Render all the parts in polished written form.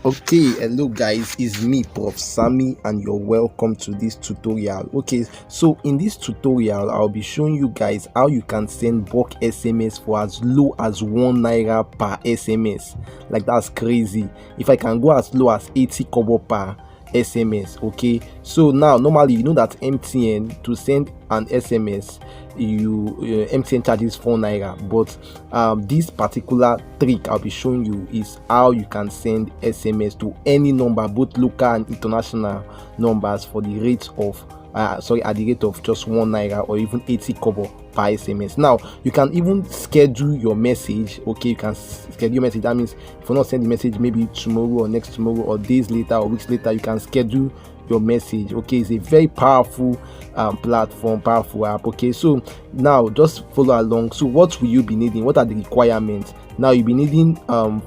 Okay, hello guys, it's me Prof Sammy and you're welcome to this tutorial. Okay, so in this tutorial I'll be showing you guys how you can send bulk SMS for as low as 1 naira per SMS. Like, that's crazy. If I can go as low as 80 kobo per SMS. Okay, so now normally you know that MTN, to send an SMS, MTN charges 4 naira, but this particular trick I'll be showing you is how you can send SMS to any number, both local and international numbers, for the rate of at the rate of just 1 naira or even 80 kobo per SMS. Now you can even schedule your message. Okay, you can schedule your message. That means if you not send the message maybe tomorrow or next tomorrow or days later or weeks later, you can schedule your message. Okay, it's a very powerful platform, powerful app. Okay, so now just follow along. So what will you be needing? What are the requirements? Now you'll be needing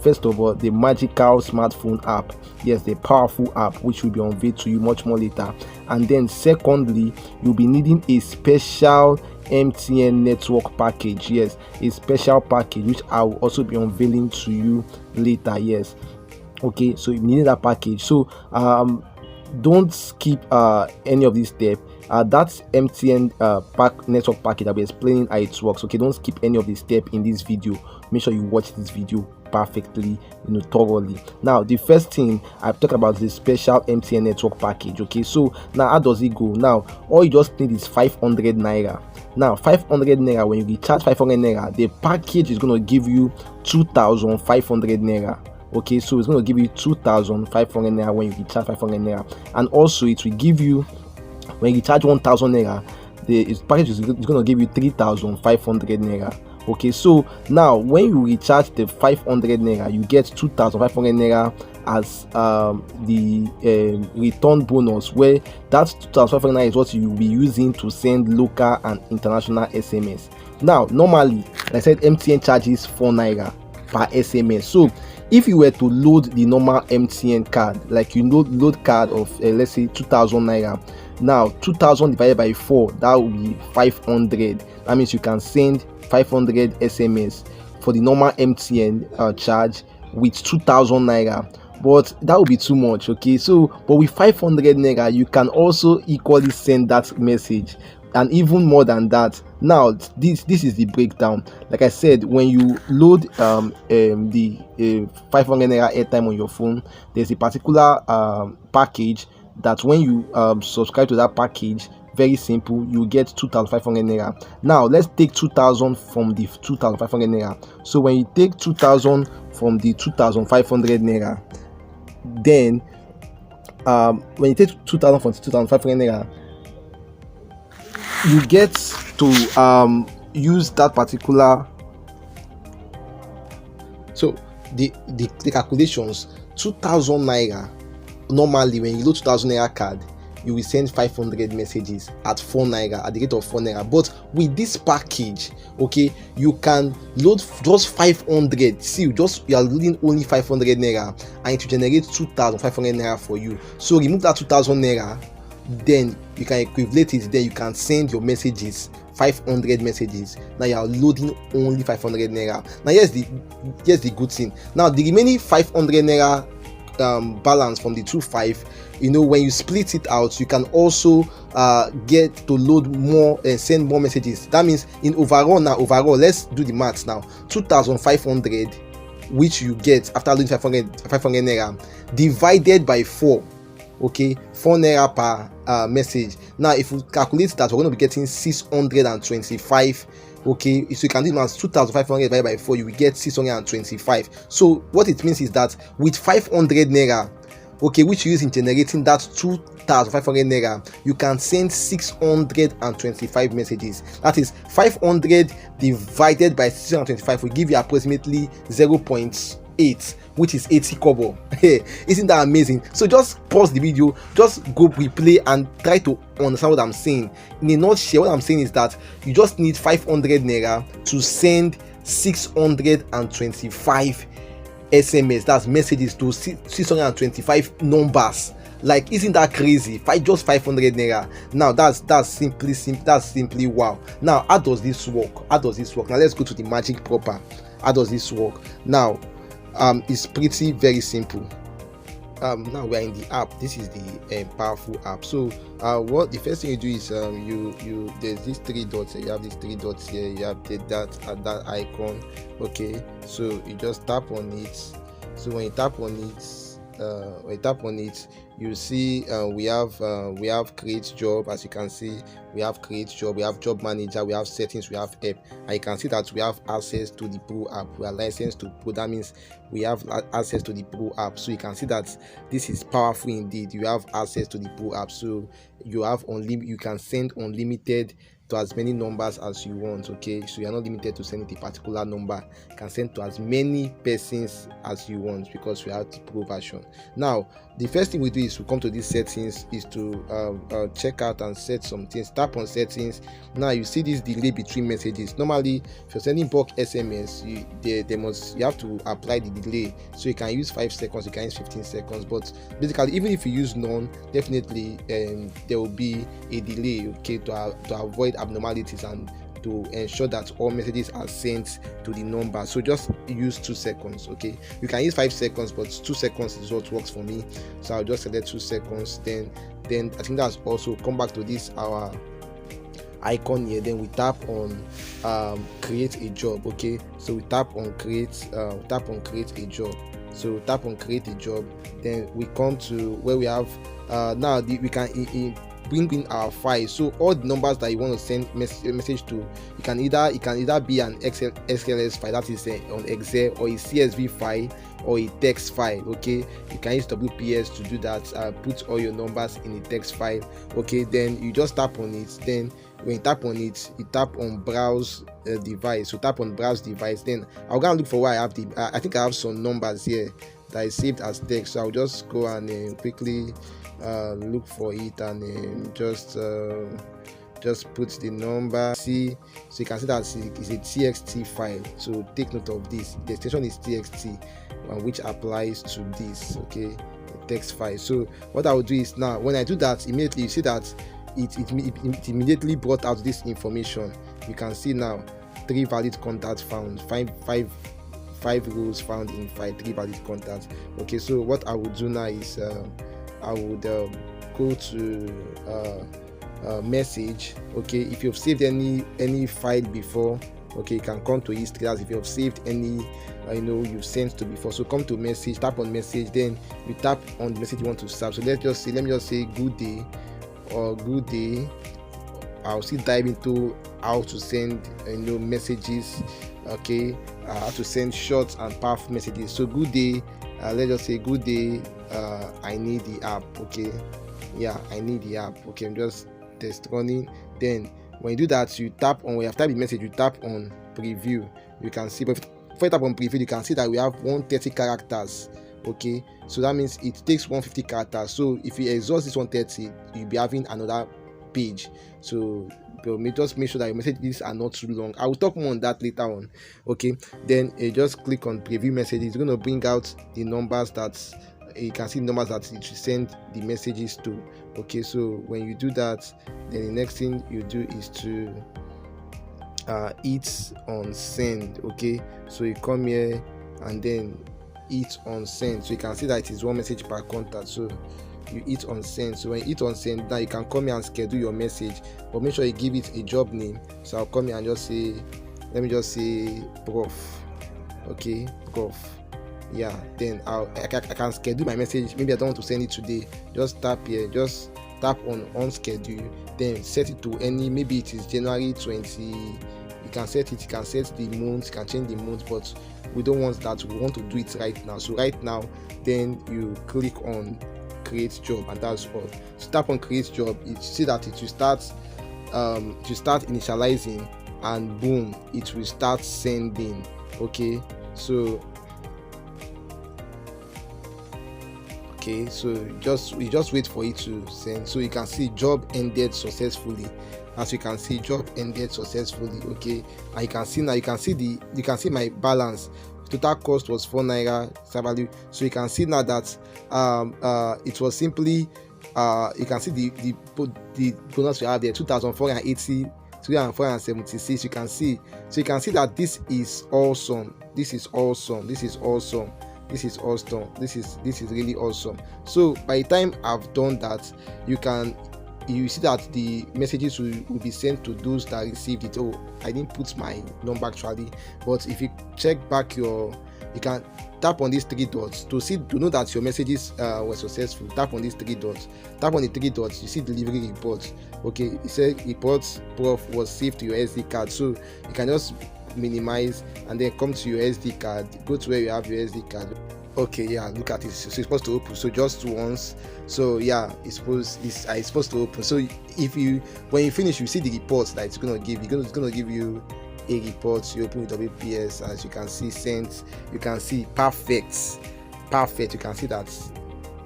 first of all the magical smartphone app. Yes, the powerful app, which will be unveiled to you much more later. And then secondly, you'll be needing a special MTN network package. Yes, a special package which I will also be unveiling to you later. Yes, okay, so you need that package. So don't skip any of these steps. That's MTN network package. I'll be explaining how it works. Okay, don't skip any of the steps in this video. Make sure you watch this video perfectly, thoroughly. Now the first thing I've talked about is the special MTN network package. Okay, so now how does it go? Now all you just need is 500 naira. Now 500 naira, when you recharge 500 naira, the package is going to give you 2,500 naira. Okay, so it's going to give you 2,500 naira when you recharge 500 naira, and also it will give you, when you recharge 1,000 naira, the package is going to give you 3,500 naira. Okay, so now when you recharge the 500 naira, you get 2,500 naira as the return bonus, where that 2,500 naira is what you will be using to send local and international SMS. Now normally, like I said, MTN charges 4 naira per SMS. So if you were to load the normal MTN card, like load card of let's say 2,000 naira, now 2,000 divided by 4, that will be 500. That means you can send 500 SMS for the normal MTN charge with 2,000 naira, but that would be too much. Okay, so but with 500 naira you can also equally send that message, and even more than that. Now this is the breakdown. Like I said, when you load the 500 naira airtime on your phone, there's a particular package that when you subscribe to that package, very simple, you get 2,500 naira. Now let's take 2,000 from the 2,500 naira. So when you take 2,000 from the 2,500 naira, then when you take 2,000 from the 2,500 naira, you get to use that particular. So the calculations, 2,000 naira, normally when you load 2,000 naira card, you will send 500 messages at 4 naira, at the rate of 4 naira. But with this package, okay, you can load just 500. See, you are loading only 500 naira, and it will generate 2,500 naira for you. So remove that 2,000 naira, then you can equivalent it, then you can send your messages, 500 messages. Now you are loading only 500 naira. Now here's the good thing. Now the remaining 500 naira balance from the 2,500, when you split it out, you can also get to load more and send more messages. That means in overall, let's do the maths now. 2,500, which you get after loading 500 naira, divided by 4. Okay, 4 naira per message. Now if you calculate that, we're going to be getting 625. Okay, so you can do it as 2,500 divided by 4, you will get 625. So what it means is that with 500 naira, okay, which you use in generating that 2,500 naira, you can send 625 messages. That is 500 divided by 625 will give you approximately 0.8, which is 80 kobo. Hey, isn't that amazing? So just pause the video, just go replay and try to understand what I'm saying. In a nutshell, what I'm saying is that you just need 500 naira to send 625 SMS, that's messages, to 625 numbers. Like, isn't that crazy? Just 500 naira. Now that's simply wow. Now how does this work? Now let's go to the magic proper. How does this work? Now it's pretty very simple. now we are in the app. This is the powerful app. So what the first thing you do is you there's these three dots here. You have these three dots here. You have that icon. Okay, so you just tap on it. So when you tap on it, you see we have create job. As you can see, we have create job, we have job manager, we have settings, we have app, and you can see that we have access to the pro app. We are licensed to pro. That means we have access to the pro app. So you can see that this is powerful indeed. You have access to the pro app, so you can send unlimited to as many numbers as you want. Okay, so you're not limited to sending a particular number. You can send to as many persons as you want because we have the pro version. Now the first thing we do is we come to these settings, is to check out and set some things. Tap on settings. Now you see this delay between messages. Normally if you're sending bulk SMS, you have to apply the delay. So you can use 5 seconds, you can use 15 seconds, but basically even if you use none, definitely there will be a delay, okay, to avoid abnormalities and to ensure that all messages are sent to the number. So just use 2 seconds. Okay, you can use 5 seconds, but 2 seconds is what works for me, so I'll just select 2 seconds. Then I think that's also come back to this our icon here. Then we tap on create a job. Okay, so we tap on create a job. So tap on create a job. Then we come to where we have now we can bring in our file. So all the numbers that you want to send message to, it can either be an XLS file, that is on Excel, or a CSV file, or a text file. Okay, you can use WPS to do that. Put all your numbers in a text file. Okay, then you just tap on it. Then when you tap on it, you tap on browse device. So tap on browse device. Then I'll go and look for where I have I think I have some numbers here that is saved as text. So I'll just go and quickly look for it and just put the number. See, so you can see that it's a txt file. So take note of this. The extension is txt, which applies to this. Okay, the text file. So what I will do is, now when I do that, immediately you see that it immediately brought out this information. You can see now 3 valid contacts found, five rows found in file, 3 valid contacts. Okay, so what I will do now is I would go to message. Okay, if you've saved any file before, okay, you can come to history. As if you have saved any you've sent to before. So come to message, tap on message, then you tap on the message you want to serve. So let me just say good day, or good day. I'll still dive into how to send messages. Okay, how to send short and powerful messages. So good day, let's just say good day, I need the app. Okay, yeah, I need the app. Okay, I'm just test running. Then when you do that, you tap on, when you have typed the message, you tap on preview. You can see, but before you tap on preview, you can see that we have 130 characters. Okay, so that means it takes 150 characters. So if you exhaust this 130, you'll be having another page. So just make sure that your messages are not too long. I will talk more on that later on. Okay, then just click on preview messages. It's going to bring out the numbers that you can see, numbers that you should send the messages to. Okay, so when you do that, then the next thing you do is to hit on send. Okay, so you come here and then hit on send. So you can see that it is 1 message per contact. So you hit on send. So when you hit on send, now you can come here and schedule your message, but make sure you give it a job name. So I'll come here and just say, let me just say prof. Okay, prof. Yeah, then I can schedule my message. Maybe I don't want to send it today. Just tap here, just tap on schedule, then set it to any, maybe it is January 20. You can set it, you can set the month, you can change the month, but we don't want that. We want to do it right now. So right now, then you click on create job, and that's all. So tap on create job. You see that it will start initializing, and boom, it will start sending. Okay, so you just wait for it to send. So you can see job ended successfully. As you can see, job ended successfully. Okay, and you can see now, you can see my balance. Total cost was 4 naira value. So you can see now that it was simply you can see the bonus we have there, 2,480, 3,476. You can see, so you can see that this is awesome. This is awesome. This is really awesome. So by the time I've done that, you see that the messages will be sent to those that received it. Oh, I didn't put my number actually, but if you check back you can tap on these three dots to know that your messages were successful. Tap on these three dots. Tap on the three dots. You see delivery report. Okay, it said reports prof was saved to your SD card. So you can just minimize and then come to your SD card. Go to where you have your SD card. Okay, yeah, look at it. So it's supposed to open. So just once. So yeah, it's supposed to open. So when you finish, you see the reports that it's gonna give. It's gonna give you a report. You open with WPS, as you can see, sent. You can see perfect. You can see that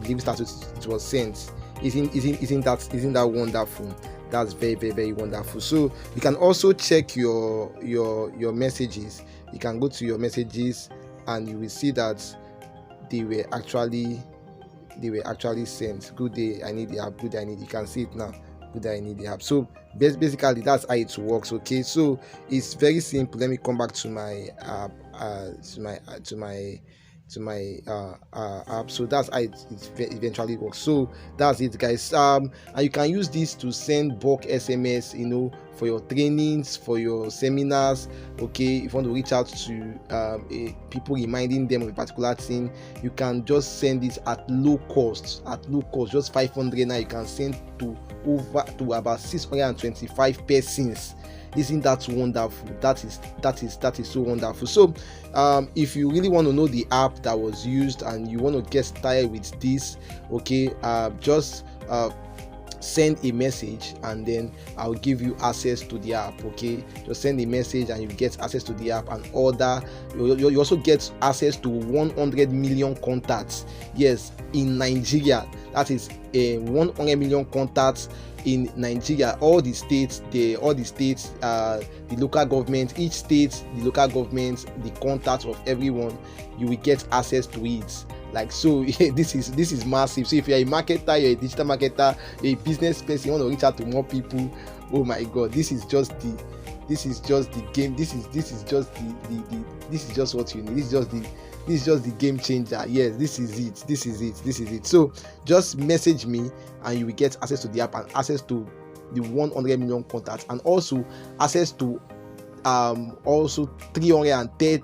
delivery status, it was sent. Isn't that wonderful? That's very, very, very wonderful. So you can also check your messages. You can go to your messages and you will see that they were actually sent. Good day, I need the app. Good day, I need. You can see it now. Good day, I need the app. So basically that's how it works. Okay, so it's very simple. Let me come back to my app. To my app. So that's how it eventually works. So that's it, guys. And you can use this to send bulk SMS, for your trainings, for your seminars. Okay, if you want to reach out to people, reminding them of a particular thing, you can just send this at low cost, just 500. Now you can send to about 625 persons. Isn't that wonderful? That is so wonderful. So if you really want to know the app that was used and you want to get started with this, okay, just send a message and then I'll give you access to the app. Okay, just send a message and you get access to the app and order. You also get access to 100 million contacts. Yes, in Nigeria. That is 100 million contacts in Nigeria. All the states, the local government, each state, the local government, the contacts of everyone, you will get access to it. Like, so this is massive. So if you're a marketer, you're a digital marketer, you're a business person, you want to reach out to more people, oh my god, this is just the game. This is just what you need. This is just the game changer. Yes, this is it. So just message me and you will get access to the app and access to the 100 million contacts, and also access to also 300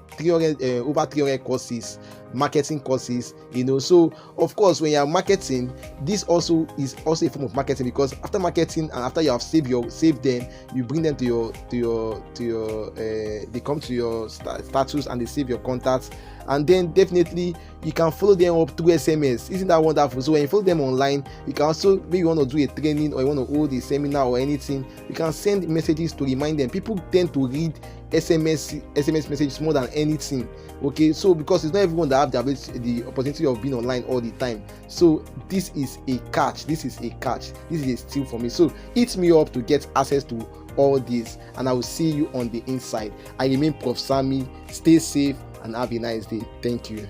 over 300 courses, marketing courses. So of course, when you are marketing, this also is also a form of marketing, because after marketing and after you have saved them, you bring them to your they come to your status and they save your contacts, and then definitely you can follow them up through SMS. Isn't that wonderful? So when you follow them online, you can also, maybe you want to do a training or you want to hold a seminar or anything, you can send messages to remind them. People tend to read SMS messages more than anything. Okay, so because it's not everyone that have the opportunity of being online all the time. So this is a catch. This is a steal for me. So hit me up to get access to all this, and I will see you on the inside. I remain Prof Sammy. Stay safe and have a nice day. Thank you.